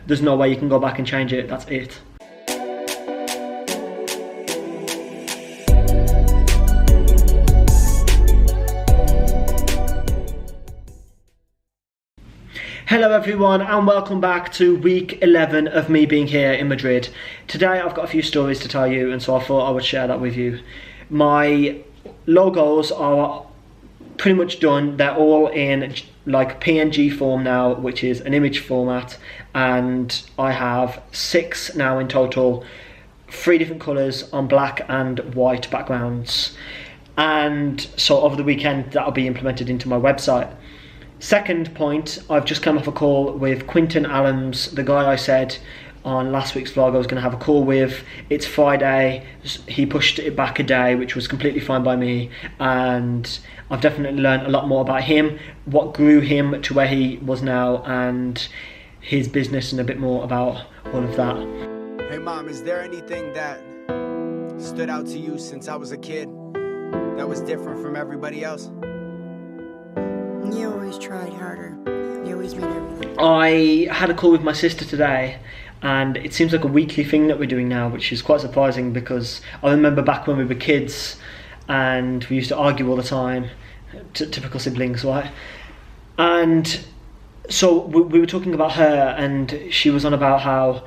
there's no way you can go back and change it. That's it. Hello everyone and welcome back to week 11 of me being here in Madrid. Today I've got a few stories to tell you, and so I thought I would share that with you. My logos are pretty much done. They're all in like PNG form now, which is an image format, and I have 6 now in total, 3 different colours on black and white backgrounds, and so over the weekend that'll be implemented into my website. Second point, I've just come off a call with Quinton Allams, the guy I said on last week's vlog I was going to have a call with. It's Friday, he pushed it back a day, which was completely fine by me, and I've definitely learned a lot more about him, what grew him to where he was now, and his business, and a bit more about all of that. Hey mom, is there anything that stood out to you since I was a kid that was different from everybody else? You always tried harder. You always made everything. I had a call with my sister today, and it seems like a weekly thing that we're doing now, which is quite surprising because I remember back when we were kids and we used to argue all the time, typical siblings, right? And so we were talking about her, and she was on about how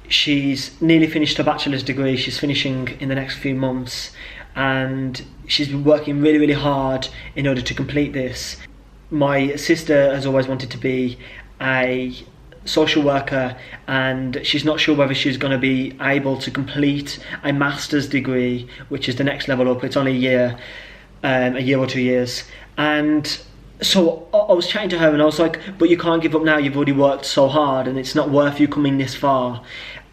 she's nearly finished her bachelor's degree. She's finishing in the next few months, and she's been working really, really hard in order to complete this. My sister has always wanted to be a social worker, and she's not sure whether she's going to be able to complete a master's degree, which is the next level up. It's only a year or 2 years. And so I was chatting to her and I was like, but you can't give up now, you've already worked so hard and it's not worth you coming this far.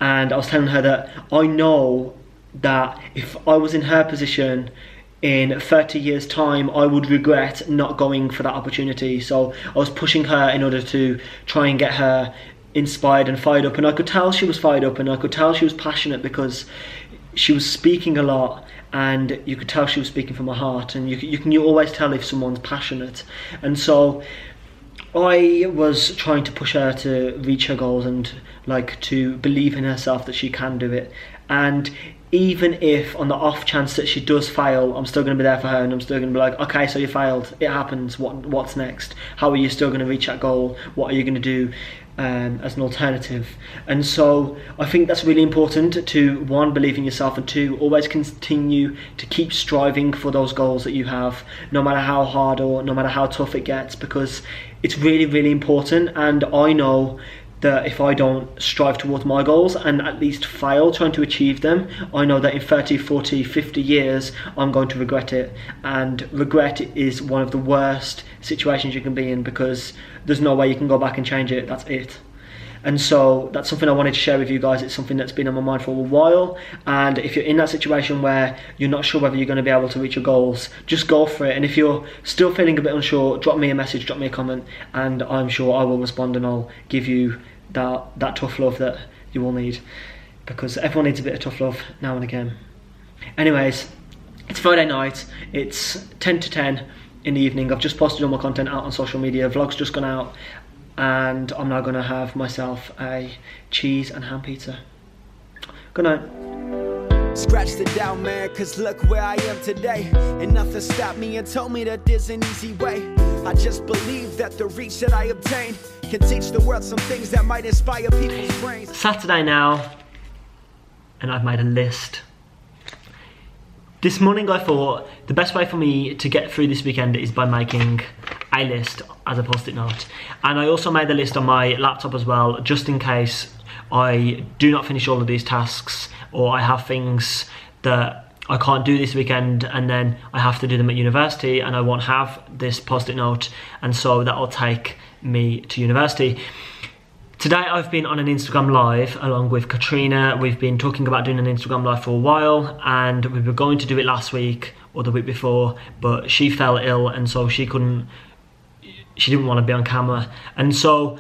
And I was telling her that I know that if I was in her position in 30 years time, I would regret not going for that opportunity. So I was pushing her in order to try and get her inspired and fired up, and I could tell she was fired up, and I could tell she was passionate because she was speaking a lot, and you could tell she was speaking from her heart, and you always tell if someone's passionate. And so I was trying to push her to reach her goals and like to believe in herself that she can do it. And even if on the off chance that she does fail, I'm still going to be there for her, and I'm still going to be like, okay, so you failed, it happens, what's next? How are you still going to reach that goal? What are you going to do as an alternative? And so I think that's really important to, 1, believe in yourself, and 2, always continue to keep striving for those goals that you have, no matter how hard or no matter how tough it gets, because it's really, really important. And I know that if I don't strive towards my goals and at least fail trying to achieve them, I know that in 30, 40, 50 years, I'm going to regret it. And regret is one of the worst situations you can be in, because there's no way you can go back and change it. That's it. And so that's something I wanted to share with you guys. It's something that's been on my mind for a while, and if you're in that situation where you're not sure whether you're going to be able to reach your goals, just go for it. And if you're still feeling a bit unsure, drop me a message, drop me a comment, and I'm sure I will respond, and I'll give you that tough love that you will need, because everyone needs a bit of tough love now and again. Anyways, it's Friday night, it's 10 to 10 in the evening. I've just posted all my content out on social media, vlog's just gone out, and I'm now going to have myself a cheese and ham pizza. Good night. Scratched it down, man, cause look where I am today. And nothing stopped me and told me that there's an easy way. I just believe that the reach that I obtain can teach the world some things that might inspire people's brains. Saturday now, and I've made a list. This morning I thought the best way for me to get through this weekend is by making a list as a post-it note. And I also made the list on my laptop as well, just in case I do not finish all of these tasks, or I have things that I can't do this weekend and then I have to do them at university and I won't have this post-it note, and so that will take me to university. Today I've been on an Instagram live along with Katrina. We've been talking about doing an Instagram live for a while, and we were going to do it last week or the week before, but she fell ill, and so she didn't want to be on camera. And so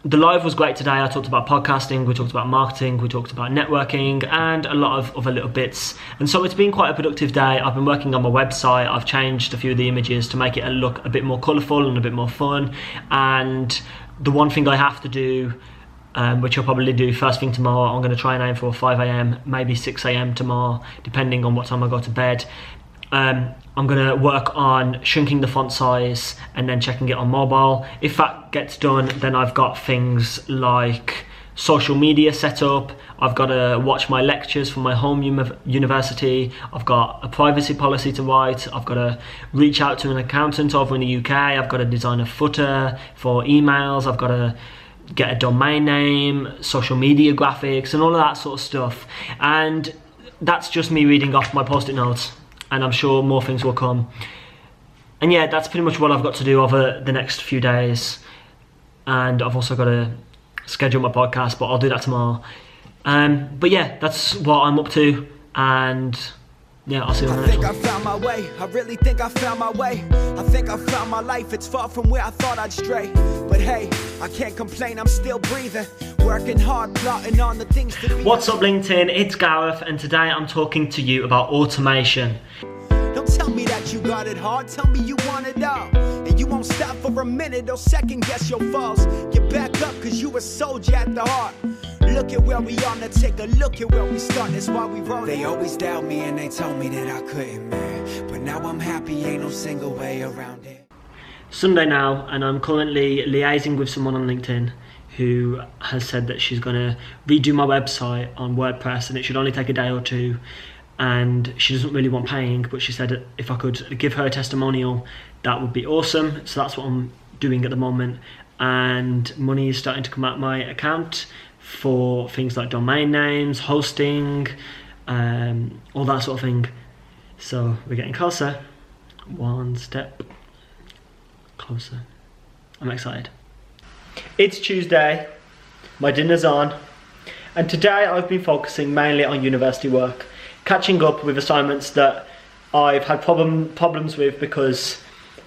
the live was great today. I talked about podcasting, we talked about marketing, we talked about networking, and a lot of other little bits. And so it's been quite a productive day. I've been working on my website. I've changed a few of the images to make it look a bit more colourful and a bit more fun. And the one thing I have to do which I'll probably do first thing tomorrow. I'm going to try and aim for 5 a.m, maybe 6 a.m. tomorrow, depending on what time I go to bed. I'm going to work on shrinking the font size and then checking it on mobile. If that gets done, then I've got things like social media set up. I've got to watch my lectures from my home university. I've got a privacy policy to write. I've got to reach out to an accountant over in the UK. I've got to design a footer for emails. I've got to get a domain name, social media graphics, and all of that sort of stuff. And that's just me reading off my post-it notes, and I'm sure more things will come. And yeah, that's pretty much what I've got to do over the next few days. And I've also got to schedule my podcast, but I'll do that tomorrow. But yeah, that's what I'm up to, and yeah, I'll see you on the next one. I think I found my way. I really think I found my way. I think I found my life. It's far from where I thought I'd stray, but hey, I can't complain. I'm still breathing, working hard, plotting on the things that What's up, LinkedIn? It's Gareth, and today I'm talking to you about automation. Don't tell me that you got it hard, tell me you want it all. And you won't stop for a minute or second guess your falls. Get back up, cause you a soldier at the heart. Look at where we are, now take a look at where we start, that's why we wrote it. They always doubt me and they told me that I couldn't, man. But now I'm happy, ain't no single way around it. Sunday now, and I'm currently liaising with someone on LinkedIn who has said that she's gonna redo my website on WordPress, and it should only take a day or two. And she doesn't really want paying, but she said if I could give her a testimonial, that would be awesome. So that's what I'm doing at the moment, and money is starting to come out my account for things like domain names, hosting, all that sort of thing. So we're getting closer, one step closer. I'm excited. It's Tuesday, my dinner's on, and today I've been focusing mainly on university work, catching up with assignments that I've had problems with because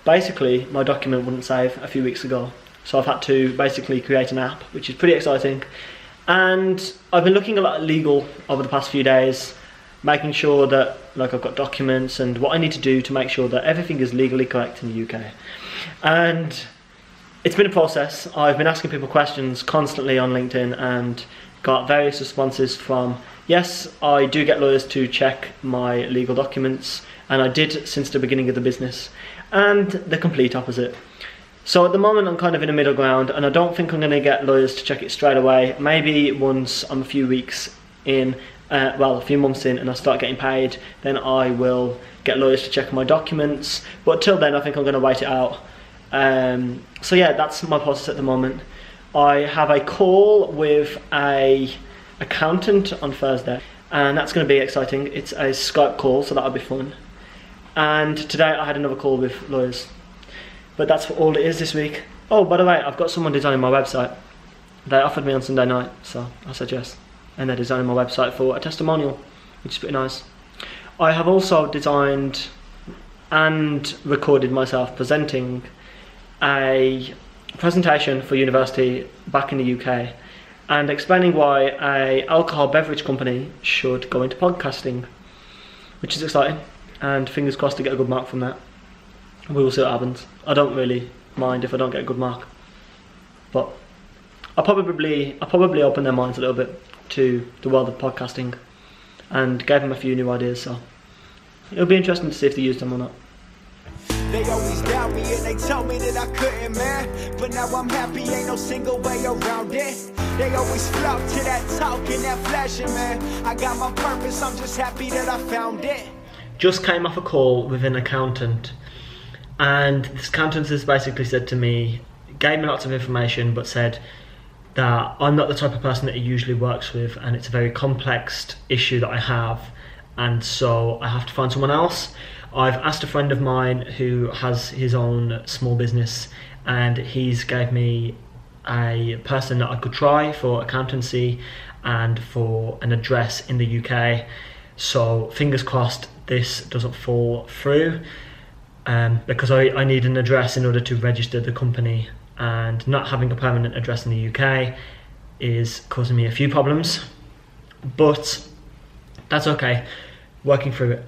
basically my document wouldn't save a few weeks ago. So I've had to basically create an app, which is pretty exciting. And I've been looking a lot at legal over the past few days, making sure that I've got documents and what I need to do to make sure that everything is legally correct in the UK. And it's been a process. I've been asking people questions constantly on LinkedIn and got various responses from, yes, I do get lawyers to check my legal documents, and I did since the beginning of the business, and the complete opposite. So at the moment I'm kind of in a middle ground, and I don't think I'm going to get lawyers to check it straight away. Maybe once I'm a few weeks in, a few months in, and I start getting paid, then I will get lawyers to check my documents. But till then I think I'm going to wait it out. So yeah, that's my process at the moment. I have a call with a accountant on Thursday, and that's going to be exciting. It's a Skype call, so that'll be fun. And today I had another call with lawyers. But that's all it is this week. Oh, by the way, I've got someone designing my website. They offered me on Sunday night, so I said yes. And they're designing my website for a testimonial, which is pretty nice. I have also designed and recorded myself presenting a presentation for university back in the UK and explaining why a alcohol beverage company should go into podcasting, which is exciting, and fingers crossed to get a good mark from that. We will see what happens. I don't really mind if I don't get a good mark, but I'll probably open their minds a little bit to the world of podcasting and gave them a few new ideas, so it'll be interesting to see if they use them or not. They always doubt me and they tell me that I couldn't, man. But now I'm happy, ain't no single way around it. They always flock to that talk and that flashing, man. I got my purpose, I'm just happy that I found it. Just came off a call with an accountant, and this accountant has basically said to me, gave me lots of information, but said that I'm not the type of person that he usually works with, and it's a very complex issue that I have, and so I have to find someone else. I've asked a friend of mine who has his own small business, and he's gave me a person that I could try for accountancy and for an address in the UK. So fingers crossed this doesn't fall through, because I need an address in order to register the company, and not having a permanent address in the UK is causing me a few problems, but that's okay, working through it.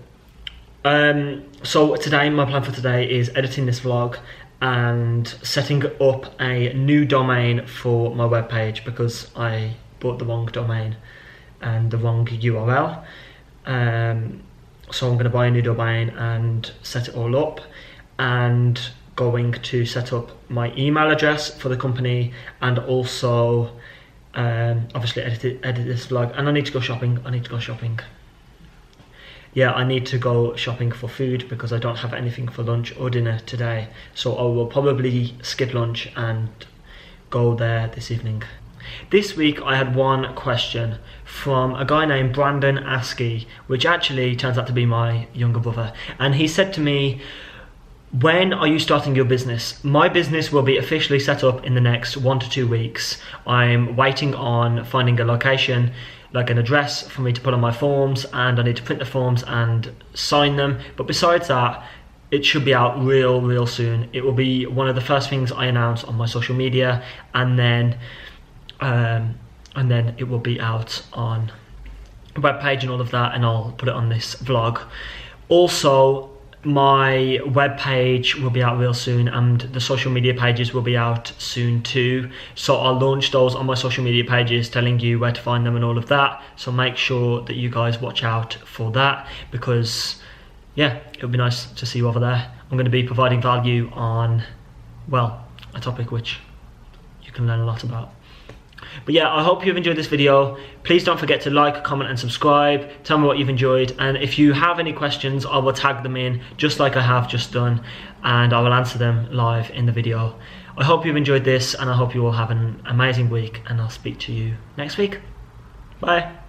So today, my plan for today is editing this vlog and setting up a new domain for my webpage because I bought the wrong domain and the wrong URL. So I'm going to buy a new domain and set it all up, and going to set up my email address for the company, and also obviously edit this vlog. And I need to go shopping. Yeah, I need to go shopping for food because I don't have anything for lunch or dinner today. So I will probably skip lunch and go there this evening. This week I had one question from a guy named Brandon Askey, which actually turns out to be my younger brother. And he said to me, when are you starting your business? My business will be officially set up in the next 1 to 2 weeks. I'm waiting on finding a location, like an address for me to put on my forms, and I need to print the forms and sign them. But besides that, it should be out real soon. It will be one of the first things I announce on my social media, and then it will be out on a webpage and all of that, and I'll put it on this vlog. Also, my webpage will be out real soon, and the social media pages will be out soon too. So I'll launch those on my social media pages, telling you where to find them and all of that. So make sure that you guys watch out for that, because yeah, it would be nice to see you over there. I'm going to be providing value on, well, a topic which you can learn a lot about. But yeah, I hope you've enjoyed this video. Please don't forget to like, comment and subscribe. Tell me what you've enjoyed, and if you have any questions, I will tag them in just like I have just done, and I will answer them live in the video. I hope you've enjoyed this, and I hope you all have an amazing week, and I'll speak to you next week. Bye.